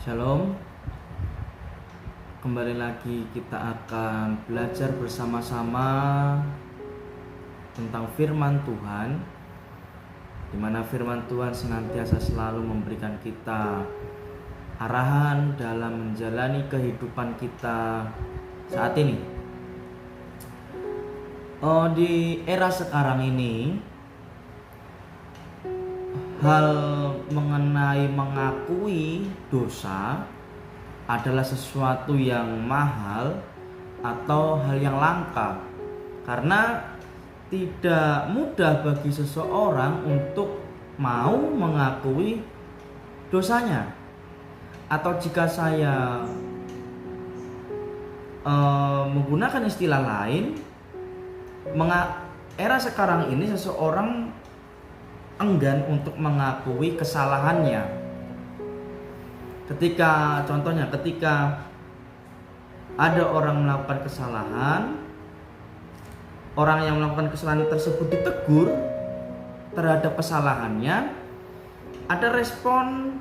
Shalom, kembali lagi kita akan belajar bersama-sama tentang firman Tuhan, di mana firman Tuhan senantiasa selalu memberikan kita arahan dalam menjalani kehidupan kita saat ini. Di era sekarang ini, hal mengenai mengakui dosa adalah sesuatu yang mahal atau hal yang langka, karena tidak mudah bagi seseorang untuk mau mengakui dosanya. Atau jika saya menggunakan istilah lain, era sekarang ini seseorang enggan untuk mengakui kesalahannya. Ketika ada orang melakukan kesalahan, orang yang melakukan kesalahan tersebut ditegur terhadap kesalahannya, ada respon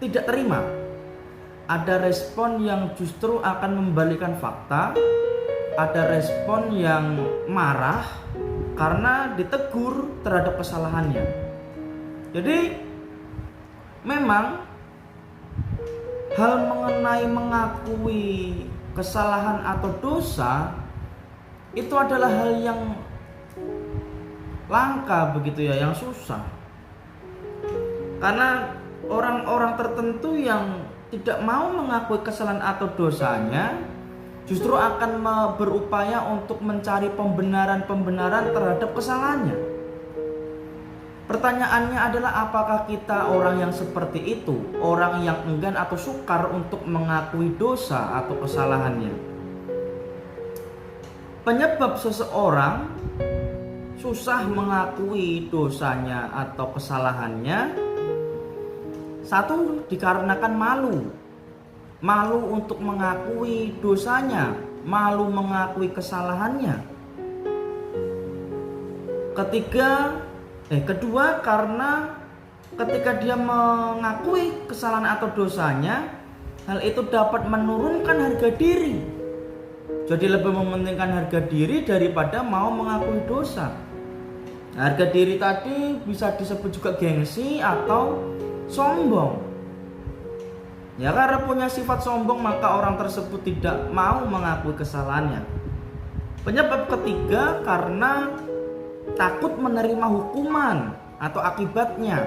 tidak terima, ada respon yang justru akan membalikan fakta, ada respon yang marah karena ditegur terhadap kesalahannya. Jadi memang hal mengenai mengakui kesalahan atau dosa itu adalah hal yang langka begitu ya, yang susah. Karena orang-orang tertentu yang tidak mau mengakui kesalahan atau dosanya justru akan berupaya untuk mencari pembenaran terhadap kesalahannya. Pertanyaannya adalah, apakah kita orang yang seperti itu, orang yang enggan atau sukar untuk mengakui dosa atau kesalahannya? Penyebab seseorang susah mengakui dosanya atau kesalahannya, satu, dikarenakan malu untuk mengakui dosanya, malu mengakui kesalahannya. Kedua, karena ketika dia mengakui kesalahan atau dosanya, hal itu dapat menurunkan harga diri. Jadi lebih mementingkan harga diri daripada mau mengakui dosa. Harga diri tadi bisa disebut juga gengsi atau sombong. Ya, karena punya sifat sombong, maka orang tersebut tidak mau mengakui kesalahannya. Penyebab ketiga, karena takut menerima hukuman atau akibatnya.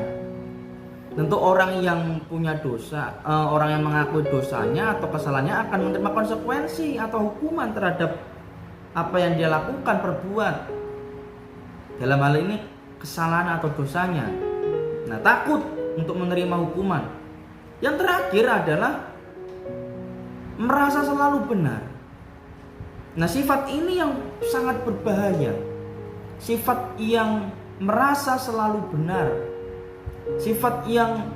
Tentu orang yang punya dosa, orang yang mengakui dosanya atau kesalahannya akan menerima konsekuensi atau hukuman terhadap apa yang dia lakukan, perbuat. Dalam hal ini kesalahan atau dosanya. Nah, takut untuk menerima hukuman. Yang terakhir adalah merasa selalu benar. Nah, sifat ini yang sangat berbahaya. Sifat yang merasa selalu benar, sifat yang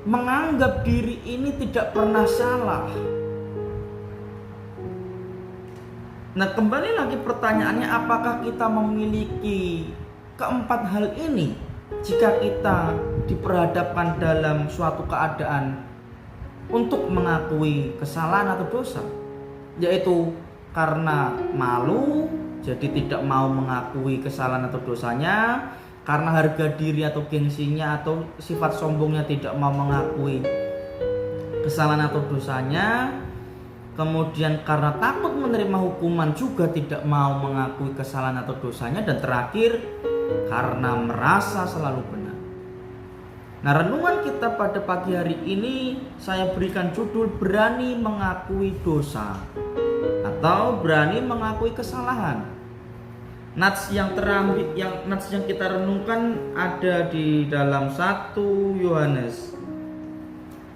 menganggap diri ini tidak pernah salah. Nah, kembali lagi pertanyaannya, apakah kita memiliki keempat hal ini jika kita diperhadapkan dalam suatu keadaan untuk mengakui kesalahan atau dosa? Yaitu karena malu, jadi tidak mau mengakui kesalahan atau dosanya, karena harga diri atau gengsinya atau sifat sombongnya tidak mau mengakui kesalahan atau dosanya, kemudian karena takut menerima hukuman juga tidak mau mengakui kesalahan atau dosanya, dan terakhir karena merasa selalu benar. Nah, renungan kita pada pagi hari ini saya berikan judul berani mengakui dosa atau berani mengakui kesalahan. Nats yang kita renungkan ada di dalam 1 Yohanes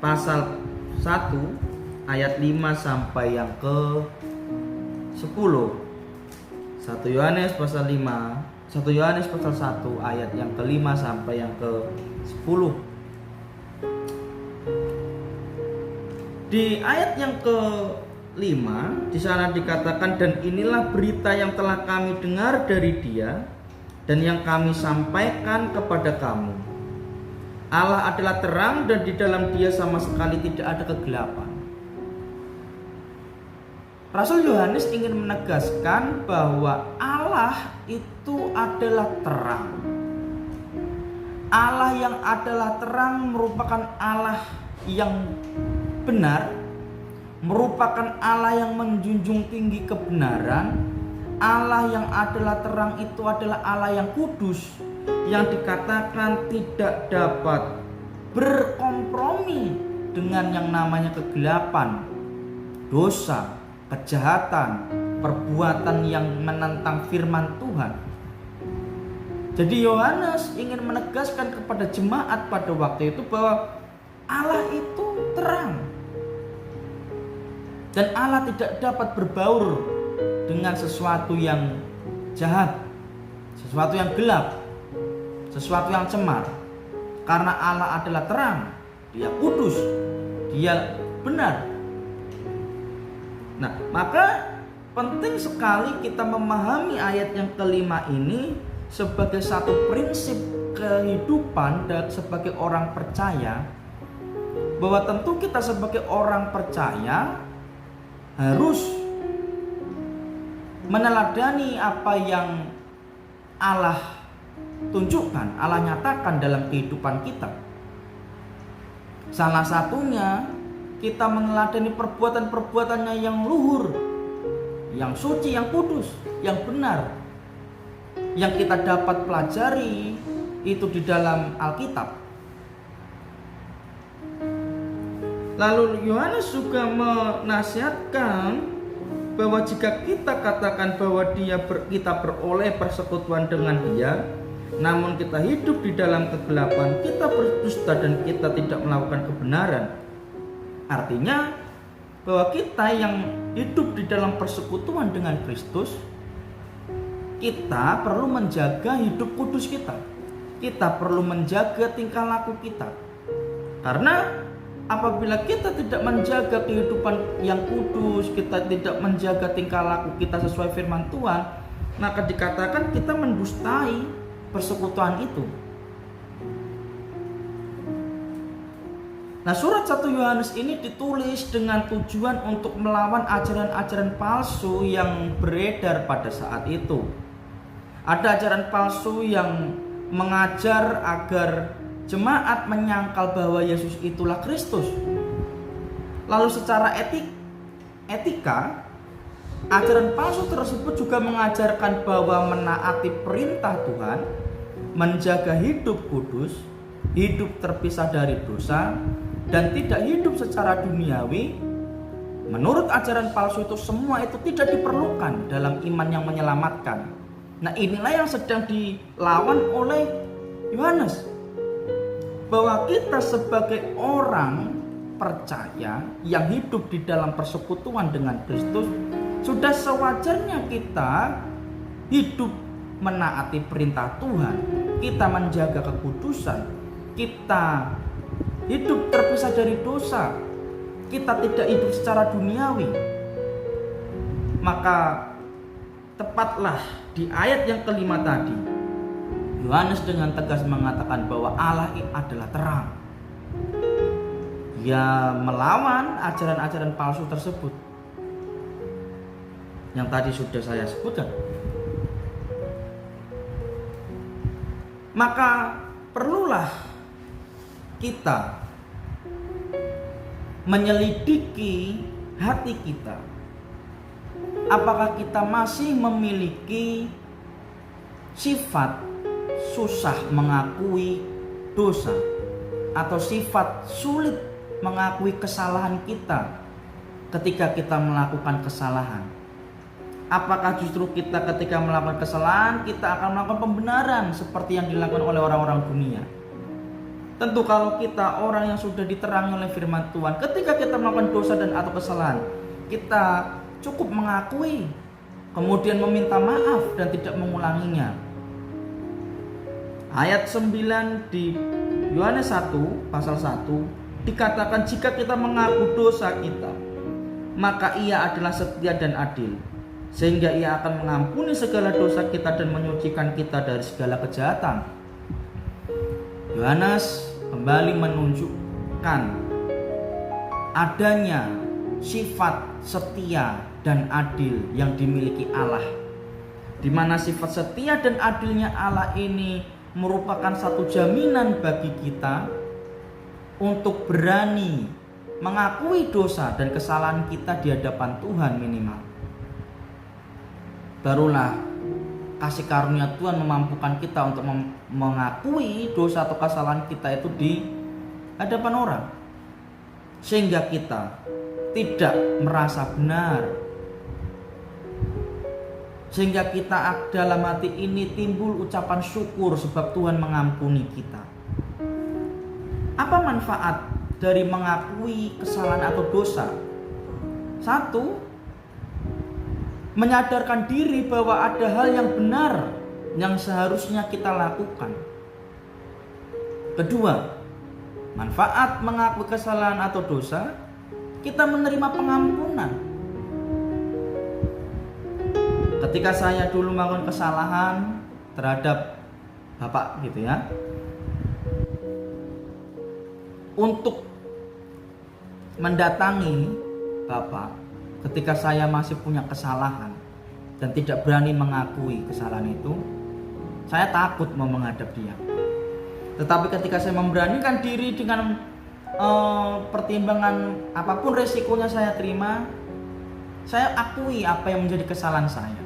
pasal 1 ayat 5 sampai yang ke 10. 1 Yohanes pasal 1 ayat yang ke-5 sampai yang ke-10. Di ayat yang ke-5 di sana dikatakan, dan inilah berita yang telah kami dengar dari Dia dan yang kami sampaikan kepada kamu, Allah adalah terang dan di dalam Dia sama sekali tidak ada kegelapan. Rasul Yohanes ingin menegaskan bahwa Allah itu adalah terang. Allah yang adalah terang merupakan Allah yang benar, merupakan Allah yang menjunjung tinggi kebenaran. Allah yang adalah terang itu adalah Allah yang kudus, yang dikatakan tidak dapat berkompromi dengan yang namanya kegelapan, dosa, kejahatan, perbuatan yang menentang firman Tuhan. Jadi Yohanes ingin menegaskan kepada jemaat pada waktu itu bahwa Allah itu terang. Dan Allah tidak dapat berbaur dengan sesuatu yang jahat, sesuatu yang gelap, sesuatu yang cemar. Karena Allah adalah terang, Dia kudus, Dia benar. Nah, maka penting sekali kita memahami ayat yang kelima ini sebagai satu prinsip kehidupan dan sebagai orang percaya, bahwa tentu kita sebagai orang percaya harus meneladani apa yang Allah tunjukkan, Allah nyatakan dalam kehidupan kita. Salah satunya kita meneladani perbuatan-perbuatannya yang luhur, yang suci, yang kudus, yang benar, yang kita dapat pelajari itu di dalam Alkitab. Lalu Yohanes juga menasihatkan bahwa jika kita katakan bahwa kita beroleh persekutuan dengan Dia, namun kita hidup di dalam kegelapan, kita berdusta dan kita tidak melakukan kebenaran. Artinya bahwa kita yang hidup di dalam persekutuan dengan Kristus, kita perlu menjaga hidup kudus kita. Kita perlu menjaga tingkah laku kita. Karena apabila kita tidak menjaga kehidupan yang kudus, kita tidak menjaga tingkah laku kita sesuai firman Tuhan, maka dikatakan kita mendustai persekutuan itu. Nah, surat 1 Yohanes ini ditulis dengan tujuan untuk melawan ajaran-ajaran palsu yang beredar pada saat itu. Ada ajaran palsu yang mengajar agar jemaat menyangkal bahwa Yesus itulah Kristus. Lalu secara etika, ajaran palsu tersebut juga mengajarkan bahwa menaati perintah Tuhan, menjaga hidup kudus, hidup terpisah dari dosa, dan tidak hidup secara duniawi. Menurut ajaran palsu itu, semua itu tidak diperlukan dalam iman yang menyelamatkan. Nah, inilah yang sedang dilawan oleh Yohanes, bahwa kita sebagai orang percaya yang hidup di dalam persekutuan dengan Kristus, sudah sewajarnya kita hidup menaati perintah Tuhan, kita menjaga kekudusan, kita hidup terpisah dari dosa, kita tidak hidup secara duniawi. Maka tepatlah di ayat yang kelima tadi, Yohanes dengan tegas mengatakan bahwa Allah adalah terang. Dia melawan ajaran-ajaran palsu tersebut yang tadi sudah saya sebutkan. Maka perlulah kita menyelidiki hati kita. Apakah kita masih memiliki sifat susah mengakui dosa, atau sifat sulit mengakui kesalahan kita ketika kita melakukan kesalahan? Apakah justru kita ketika melakukan kesalahan, kita akan melakukan pembenaran seperti yang dilakukan oleh orang-orang dunia? Tentu kalau kita orang yang sudah diterangi oleh firman Tuhan, ketika kita melakukan dosa dan atau kesalahan, kita cukup mengakui, kemudian meminta maaf dan tidak mengulanginya. Ayat 9 di Yohanes 1 pasal 1 dikatakan, jika kita mengaku dosa kita, maka Ia adalah setia dan adil, sehingga Ia akan mengampuni segala dosa kita dan menyucikan kita dari segala kejahatan. Yohanes kembali menunjukkan adanya sifat setia dan adil yang dimiliki Allah, di mana sifat setia dan adilnya Allah ini merupakan satu jaminan bagi kita untuk berani mengakui dosa dan kesalahan kita di hadapan Tuhan minimal. Barulah kasih karunia Tuhan memampukan kita untuk mengakui dosa atau kesalahan kita itu di hadapan orang, sehingga kita tidak merasa benar, sehingga kita dalam hati ini timbul ucapan syukur sebab Tuhan mengampuni kita. Apa manfaat dari mengakui kesalahan atau dosa? Satu, menyadarkan diri bahwa ada hal yang benar yang seharusnya kita lakukan. Kedua, manfaat mengakui kesalahan atau dosa, kita menerima pengampunan. Ketika saya dulu melakukan kesalahan terhadap Bapak gitu ya, untuk mendatangi Bapak ketika saya masih punya kesalahan dan tidak berani mengakui kesalahan itu, saya takut mau menghadap dia. Tetapi ketika saya memberanikan diri dengan pertimbangan apapun resikonya saya terima, saya akui apa yang menjadi kesalahan saya.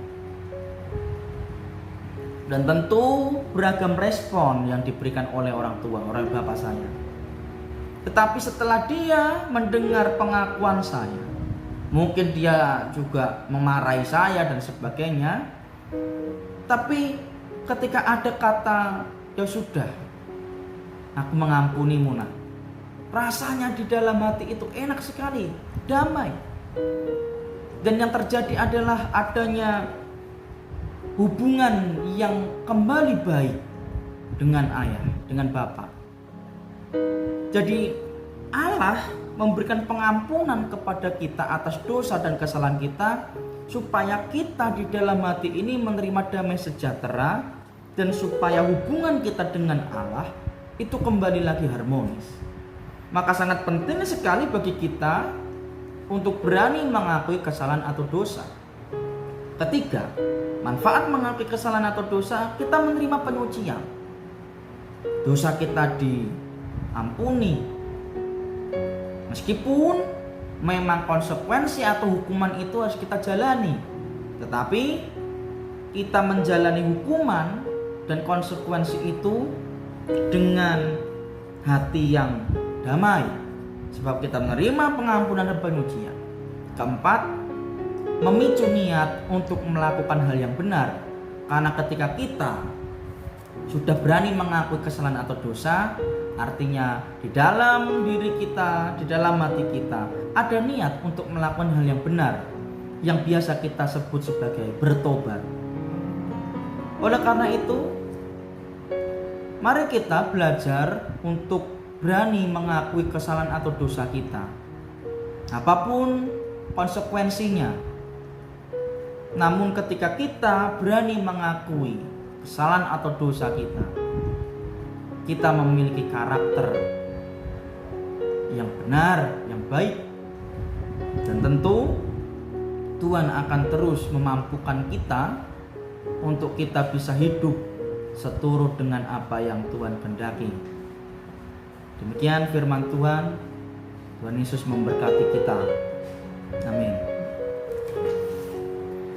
Dan tentu beragam respon yang diberikan oleh orang tua, oleh bapak saya. Tetapi setelah dia mendengar pengakuan saya, mungkin dia juga memarahi saya dan sebagainya, tapi ketika ada kata, ya sudah, aku mengampunimu nak, rasanya di dalam hati itu enak sekali, damai. Dan yang terjadi adalah adanya hubungan yang kembali baik dengan ayah, dengan bapak. Jadi Allah memberikan pengampunan kepada kita atas dosa dan kesalahan kita, supaya kita di dalam hati ini menerima damai sejahtera, dan supaya hubungan kita dengan Allah itu kembali lagi harmonis. Maka sangat penting sekali bagi kita untuk berani mengakui kesalahan atau dosa. Ketiga, manfaat mengakui kesalahan atau dosa, kita menerima penyucian. Dosa kita diampuni, meskipun memang konsekuensi atau hukuman itu harus kita jalani, tetapi kita menjalani hukuman dan konsekuensi itu dengan hati yang damai, sebab kita menerima pengampunan dan penyucian. Keempat, memicu niat untuk melakukan hal yang benar, karena ketika kita sudah berani mengakui kesalahan atau dosa, artinya di dalam diri kita, di dalam hati kita ada niat untuk melakukan hal yang benar, yang biasa kita sebut sebagai bertobat. Oleh karena itu, mari kita belajar untuk berani mengakui kesalahan atau dosa kita, apapun konsekuensinya. Namun ketika kita berani mengakui kesalahan atau dosa kita, kita memiliki karakter yang benar, yang baik. Dan tentu Tuhan akan terus memampukan kita untuk kita bisa hidup seturut dengan apa yang Tuhan kehendaki. Demikian firman Tuhan. Tuhan Yesus memberkati kita. Amin.